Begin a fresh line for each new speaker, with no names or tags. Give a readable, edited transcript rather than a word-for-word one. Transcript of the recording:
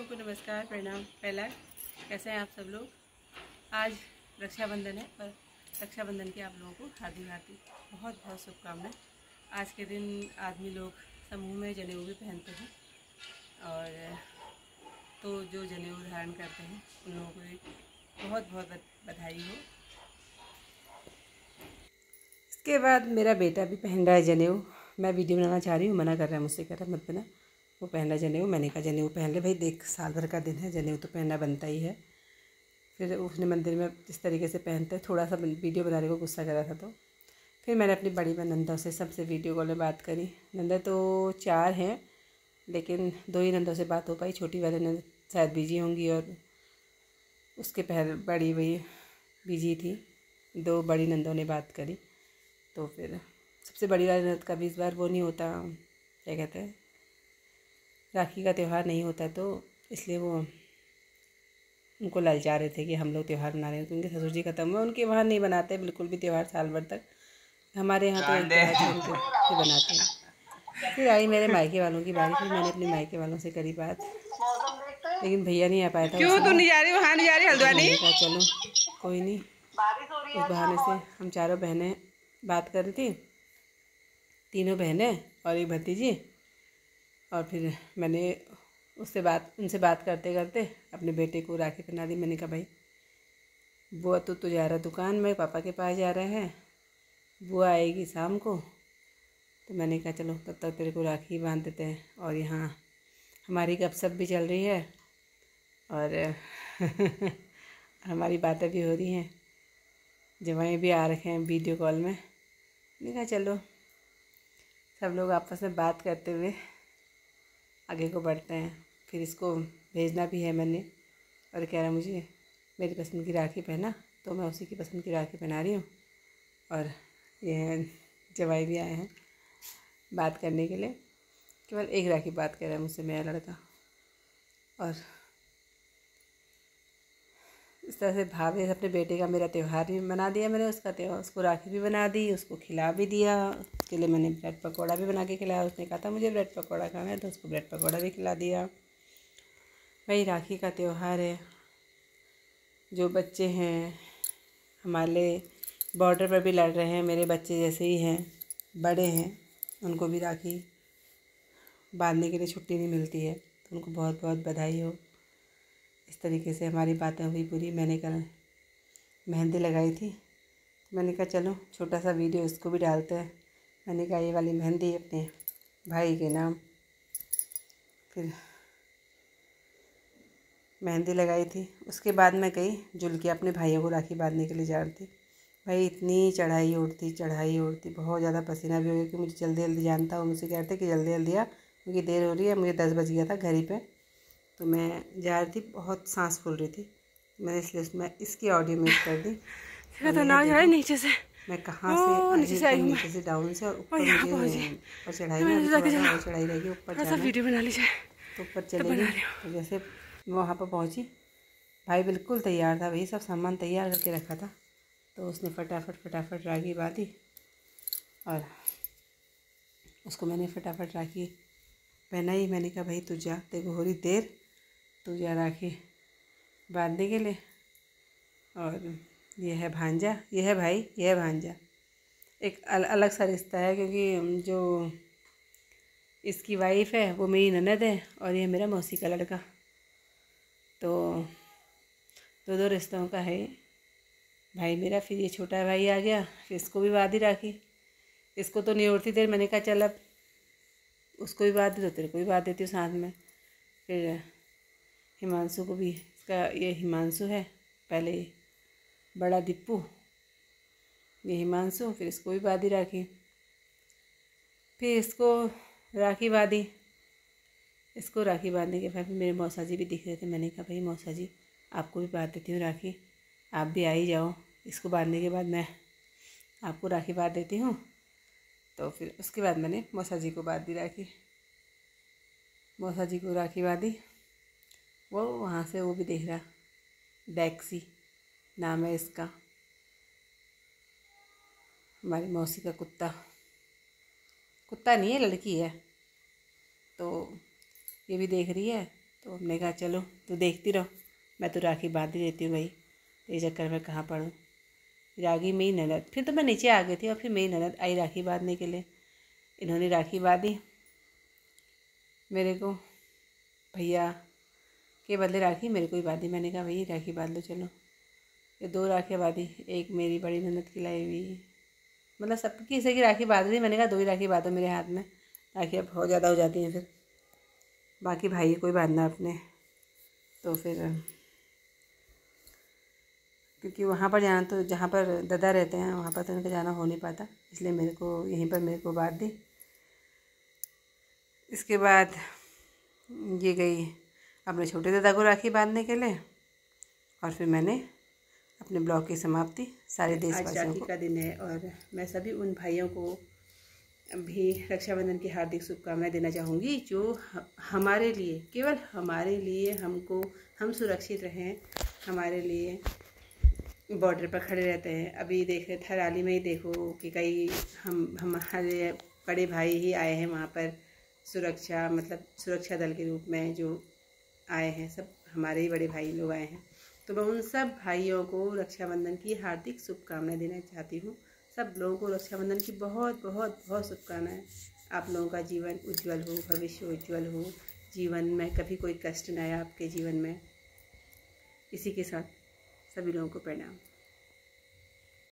लोगों को नमस्कार, प्रणाम, पहला कैसे हैं आप सब लोग। आज रक्षाबंधन है और रक्षाबंधन की आप लोगों को हार्दिक हार्दिक बहुत बहुत शुभकामनाएं। आज के दिन आदमी लोग समूह में जनेऊ भी पहनते हैं और तो जो जनेऊ धारण करते हैं उन लोगों को भी बहुत बहुत बधाई हो। इसके बाद मेरा बेटा भी पहन रहा है जनेऊ। मैं वीडियो बनाना चाह रही हूँ, मना कर रहा है मुझसे, कह रहा मत बना। वो पहन रहा जनेऊ, मैंने कहा जनेऊ पहन ले भाई, देख साल भर का दिन है, जनेऊ तो पहनना बनता ही है। फिर उसने मंदिर में जिस तरीके से पहनते थोड़ा सा वीडियो बनाने को गुस्सा करा था, तो फिर मैंने अपनी बड़ी बहन नंदा से सबसे वीडियो कॉल में बात करी। नंदा तो 4 हैं लेकिन 2 ही नंदों से बात हो पाई। छोटी वाली नंद शायद बिजी होंगी और उसके पहले बड़ी वही बिजी थी। 2 बड़ी नंदों ने बात करी, तो फिर सबसे बड़ी वाली नंद का भी इस बार वो नहीं होता, क्या कहते हैं, राखी का त्यौहार नहीं होता, तो इसलिए वो उनको ललचा रहे थे कि हम लोग त्यौहार मना रहे हैं। तो उनके ससुर जी खत्म हुए, उनके वहाँ नहीं बनाते बिल्कुल भी त्यौहार साल भर तक। हमारे यहाँ तो एक त्यौहार छोड़ के बनाते हैं। फिर आई मेरे मायके वालों की बारी, फिर मैंने अपने मायके वालों से करी बात, लेकिन भैया नहीं आ पाया था।
क्यों तू नहीं जा रही, वहाँ नहीं जा रही हल्द्वानी?
मैंने कहा चलो कोई नहीं, उस बहाने से हम चारों बहनें बात कर रही थी, 3 बहनें और एक भतीजी। और फिर मैंने उनसे बात करते करते अपने बेटे को राखी पहना दी। मैंने कहा भाई बुआ तो जा रहा दुकान में, पापा के पास जा रहे हैं, बुआ आएगी शाम को, तो मैंने कहा चलो तब तक तेरे को राखी बांध देते हैं। और यहाँ हमारी गपशप भी चल रही है और हमारी बातें भी हो रही हैं, जवाई भी आ रखे हैं वीडियो कॉल में। मैंने कहा चलो सब लोग आपस में बात करते हुए आगे को बढ़ते हैं। फिर इसको भेजना भी है मैंने, और कह रहा मुझे मेरी पसंद की राखी पहना, तो मैं उसी की पसंद की राखी पहना रही हूँ। और ये जवाई भी आए हैं बात करने के लिए, केवल एक राखी बात कर रहा है मुझसे मेरा लड़का। और इस तरह से भाभी अपने बेटे का मेरा त्यौहार भी मना दिया मैंने, उसका त्यौहार, उसको राखी भी बना दी, उसको खिला भी दिया। उसके लिए मैंने ब्रेड पकौड़ा भी बना के खिलाया। उसने कहा था मुझे ब्रेड पकौड़ा खाना है, तो उसको ब्रेड पकौड़ा भी खिला दिया। भाई राखी का त्यौहार है। जो बच्चे हैं हमारे बॉर्डर पर भी लड़ रहे हैं, मेरे बच्चे जैसे ही हैं, बड़े हैं, उनको भी राखी बांधने के लिए छुट्टी नहीं मिलती है, तो उनको बहुत बहुत बधाई हो। इस तरीके से हमारी बातें हुई पूरी। मैंने कल मेहंदी लगाई थी, मैंने कहा चलो छोटा सा वीडियो इसको भी डालते हैं। मैंने कहा ये वाली मेहंदी अपने भाई के नाम। फिर मेहंदी लगाई थी, उसके बाद मैं गई जुल के अपने भाइयों को राखी बांधने के लिए जा रही थी। भाई इतनी चढ़ाई उड़ती बहुत ज़्यादा पसीना भी हो गया कि मुझे जल्दी जल्दी जानता हूँ, मुझसे कहते कि जल्दी जल्दी आ, क्योंकि देर हो रही है। मुझे 10 बज गया था घर ही पे, तो मैं जा रही थी, बहुत सांस फूल रही थी। मैंने इसलिए उसमें इसकी ऑडियो म्यूट कर दी।
तो ना जाए नीचे से,
मैं कहाँ से
नीचे से आई हूँ,
नीचे से डाउन से, और ऊपर
यहाँ
मुझे ऊपर चढ़ाई में अभी थोड़ा सा और चढ़ाई रहेगी, ऊपर जाना
वीडियो बना लीजिए,
तो ऊपर चलेगी। तो जैसे मैं वहाँ पर पहुँची, भाई बिल्कुल तैयार था, वही सब सामान तैयार करके रखा था, तो उसने फटाफट राखी बांधी और उसको मैंने फटाफट राखी पहनाई। मैंने कहा भाई तू जा, तेरे को हो रही देर, तू जा राखी बांधने के लिए। और ये है भांजा, ये है भाई, ये है भांजा। एक अलग सा रिश्ता है, क्योंकि जो इसकी वाइफ है वो मेरी ननद है और ये मेरा मौसी का लड़का, तो दो रिश्तों का है भाई मेरा। फिर ये छोटा भाई आ गया, फिर इसको भी बांधी राखी। इसको तो नहीं उड़ती देर, मैंने कहा चल अब उसको भी बांध दे, तो तेरे को भी बांध देती हूँ साथ में। फिर हिमांशु को भी, इसका ये हिमांशु है, पहले बड़ा दीपू, ये हिमांशु, फिर इसको भी बांधी राखी। फिर इसको राखी बांधी, इसको राखी बांधने के बाद मेरे मौसा जी भी दिख रहे थे। मैंने कहा भाई मौसा जी आपको भी बांध देती हूँ राखी, आप भी आ ही जाओ। इसको बांधने के बाद मैं आपको राखी बांध देती हूँ। तो फिर उसके बाद मैंने मौसा जी को बांध दी राखी। मौसा जी को राखी बांधी, वो वहाँ से वो भी देख रहा, डैक्सी नाम है इसका, हमारी मौसी का कुत्ता नहीं है, लड़की है, तो ये भी देख रही है। तो हमने कहा चलो तो देखती रहो, मैं तो राखी बांध ही देती हूँ भाई, तो ये चक्कर में कहाँ पढ़ूँ। रागी मेरी ननद, फिर तो मैं नीचे आ गई थी और फिर मेरी ननद आई राखी बांधने के लिए। इन्होंने राखी बांधी मेरे को, भैया के बदले राखी मेरे को ही बांधी। मैंने कहा भैया राखी बांध लो चलो। ये 2 राखियाँ बांधी, एक मेरी बड़ी ननद की लाई हुई, मतलब सबकी किसी की राखी बांध दी। मैंने कहा 2 ही राखी बांधो मेरे हाथ में, राखियाँ बहुत ज़्यादा हो जाती हैं फिर, बाकी भाई को ही बांधना अपने। तो फिर क्योंकि वहाँ पर जाना, तो जहाँ पर दादा रहते हैं वहाँ पर तो उनका जाना हो नहीं पाता, इसलिए मेरे को यहीं पर मेरे को बांध दी। इसके बाद ये गई अपने छोटे दादा को राखी बांधने के लिए, और फिर मैंने अपने ब्लॉग की समाप्ति सारे देशवासियों को। राखी का दिन है और मैं सभी उन भाइयों को भी रक्षाबंधन की हार्दिक शुभकामनाएं देना चाहूँगी जो हमारे लिए, केवल हमारे लिए, हम सुरक्षित रहें, हमारे लिए बॉर्डर पर खड़े रहते हैं। अभी देखे थराली में ही देखो कि कई हमारे बड़े भाई ही आए हैं वहाँ पर, सुरक्षा दल के रूप में जो आए हैं, सब हमारे ही बड़े भाई लोग आए हैं। तो मैं उन सब भाइयों को रक्षाबंधन की हार्दिक शुभकामनाएं देना चाहती हूँ। सब लोगों को रक्षाबंधन की बहुत बहुत बहुत शुभकामनाएं। आप लोगों का जीवन उज्जवल हो, भविष्य उज्जवल हो, जीवन में कभी कोई कष्ट न आए आपके जीवन में। इसी के साथ सभी लोगों को प्रणाम।